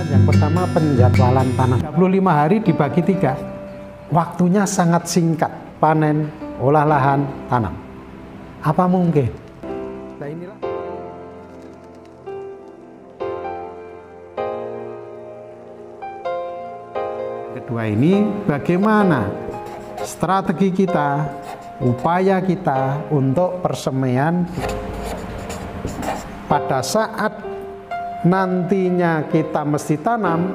Yang pertama, penjadwalan tanam. 35 hari dibagi 3. Waktunya sangat singkat. Panen, olah lahan, tanam. Apa mungkin? Nah, inilah. Kedua ini, bagaimana strategi kita, upaya kita untuk persemaian pada saat nantinya kita mesti tanam,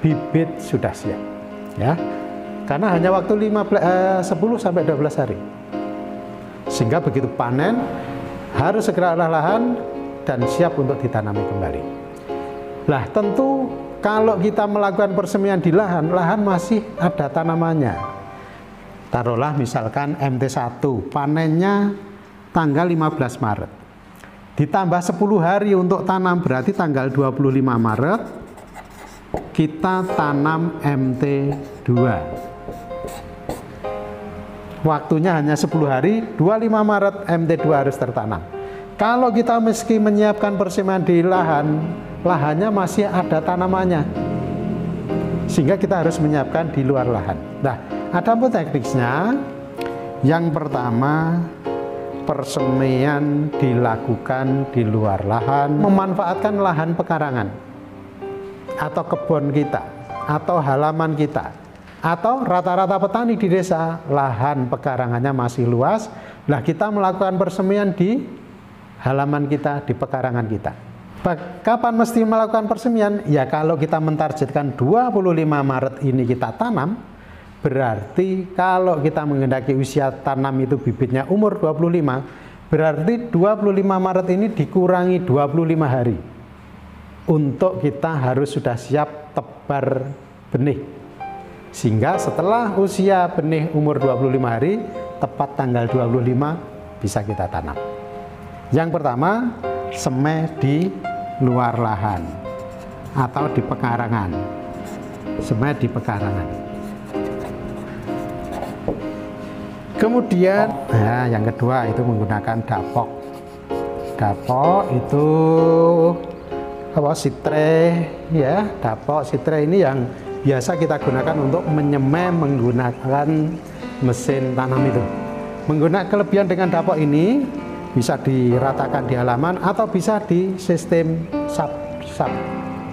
bibit sudah siap, ya. Karena hanya waktu 10 sampai 12 hari. Sehingga begitu panen harus segera olah lahan dan siap untuk ditanami kembali. Lah, tentu kalau kita melakukan persemian di lahan, lahan masih ada tanamannya. Taruhlah misalkan MT1, panennya tanggal 15 Maret. Ditambah 10 hari untuk tanam, berarti tanggal 25 Maret kita tanam MT2. Waktunya hanya 10 hari, 25 Maret MT2 harus tertanam. Kalau kita meski menyiapkan persemian di lahan, lahannya masih ada tanamannya, sehingga kita harus menyiapkan di luar lahan. Nah, ada pun tekniknya. Yang pertama, persemian dilakukan di luar lahan, memanfaatkan lahan pekarangan atau kebun kita atau halaman kita, atau rata-rata petani di desa lahan pekarangannya masih luas. Nah, kita melakukan persemian di halaman kita, di pekarangan kita. Kapan mesti melakukan persemian? Ya, kalau kita mentargetkan 25 Maret ini kita tanam, berarti kalau kita menghendaki usia tanam itu bibitnya umur 25, berarti 25 Maret ini dikurangi 25 hari. Untuk kita harus sudah siap tebar benih. Sehingga setelah usia benih umur 25 hari, tepat tanggal 25 bisa kita tanam. Yang pertama, semai di luar lahan atau di pekarangan. Semai di pekarangan. Kemudian, nah, yang kedua itu menggunakan dapok. Dapok itu apa? Sitre, ya. Dapok sitre ini yang biasa kita gunakan untuk menyemai menggunakan mesin tanam itu. Menggunakan kelebihan dengan dapok ini bisa diratakan di halaman atau bisa di sistem sap.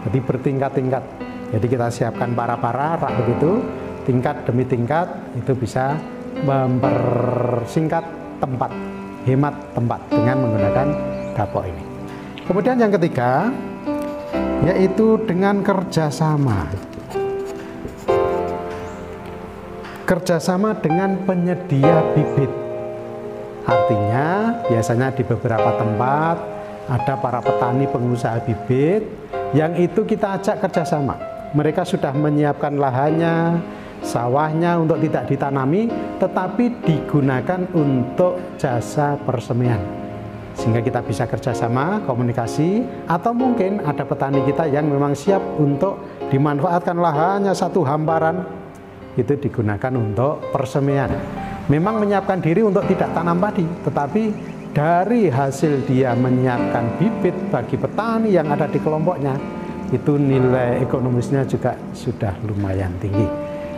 Jadi bertingkat-tingkat. Jadi kita siapkan para-para rak begitu, tingkat demi tingkat, itu bisa mempersingkat tempat, hemat tempat dengan menggunakan dapok ini. Kemudian yang ketiga, yaitu dengan kerjasama. Kerjasama dengan penyedia bibit. Artinya biasanya di beberapa tempat ada para petani pengusaha bibit yang itu kita ajak kerjasama. Mereka sudah menyiapkan lahannya, sawahnya untuk tidak ditanami, tetapi digunakan untuk jasa persemian. Sehingga kita bisa kerjasama, komunikasi, atau mungkin ada petani kita yang memang siap untuk dimanfaatkan lahannya satu hamparan, itu digunakan untuk persemian. Memang menyiapkan diri untuk tidak tanam padi, tetapi dari hasil dia menyiapkan bibit bagi petani yang ada di kelompoknya, itu nilai ekonomisnya juga sudah lumayan tinggi.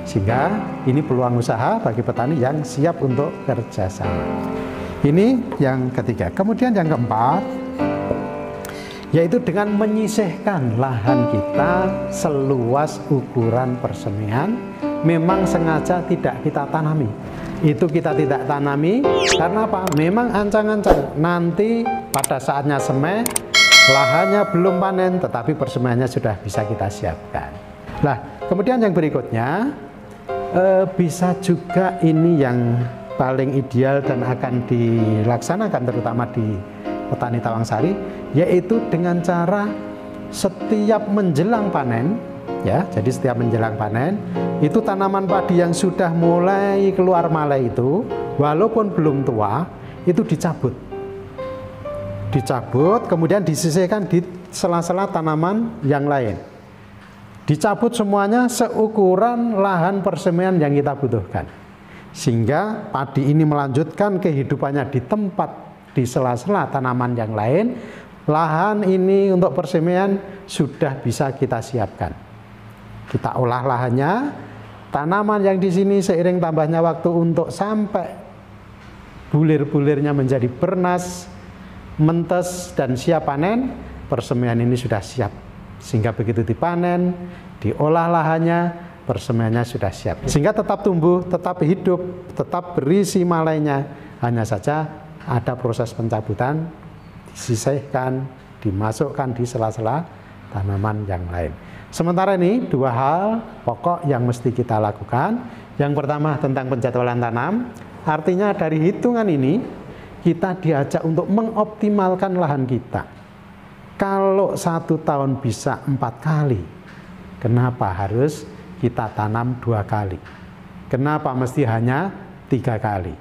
Sehingga ini peluang usaha bagi petani yang siap untuk kerjasama. Ini yang ketiga. Kemudian yang keempat, yaitu dengan menyisihkan lahan kita seluas ukuran persemian. Memang sengaja tidak kita tanami. Itu kita tidak tanami karena apa? Memang ancang-ancang nanti pada saatnya semai, lahannya belum panen, tetapi persemiannya sudah bisa kita siapkan. Nah, kemudian yang berikutnya, bisa juga ini yang paling ideal dan akan dilaksanakan terutama di petani Tawangsari, yaitu dengan cara setiap menjelang panen, ya, jadi setiap menjelang panen itu tanaman padi yang sudah mulai keluar malai itu, walaupun belum tua, itu dicabut, kemudian disisihkan di sela-sela tanaman yang lain. Dicabut semuanya seukuran lahan persemian yang kita butuhkan, sehingga padi ini melanjutkan kehidupannya di tempat di sela-sela tanaman yang lain, lahan ini untuk persemian sudah bisa kita siapkan. Kita olah lahannya, tanaman yang di sini seiring tambahnya waktu untuk sampai bulir-bulirnya menjadi bernas, mentes dan siap panen, persemian ini sudah siap. Sehingga begitu dipanen, diolah lahannya, persemiannya sudah siap. Sehingga tetap tumbuh, tetap hidup, tetap berisi malainya. Hanya saja ada proses pencabutan, disisihkan, dimasukkan di sela-sela tanaman yang lain. Sementara ini dua hal pokok yang mesti kita lakukan. Yang pertama tentang penjadwalan tanam. Artinya dari hitungan ini kita diajak untuk mengoptimalkan lahan kita. Kalau 1 tahun bisa 4 kali, kenapa harus kita tanam 2 kali? Kenapa mesti hanya 3 kali?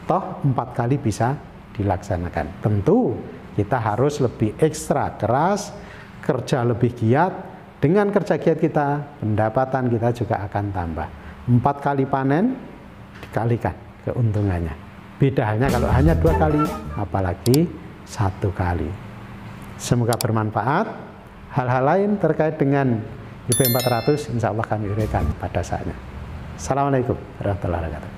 Toh 4 kali bisa dilaksanakan. Tentu kita harus lebih ekstra keras, kerja lebih giat. Dengan kerja giat kita, pendapatan kita juga akan tambah. 4 kali panen dikalikan keuntungannya. Beda hanya kalau hanya 2 kali, apalagi 1 kali. Semoga bermanfaat. Hal-hal lain terkait dengan IP 400 insya Allah kami uraikan pada saatnya. Assalamualaikum warahmatullahi wabarakatuh.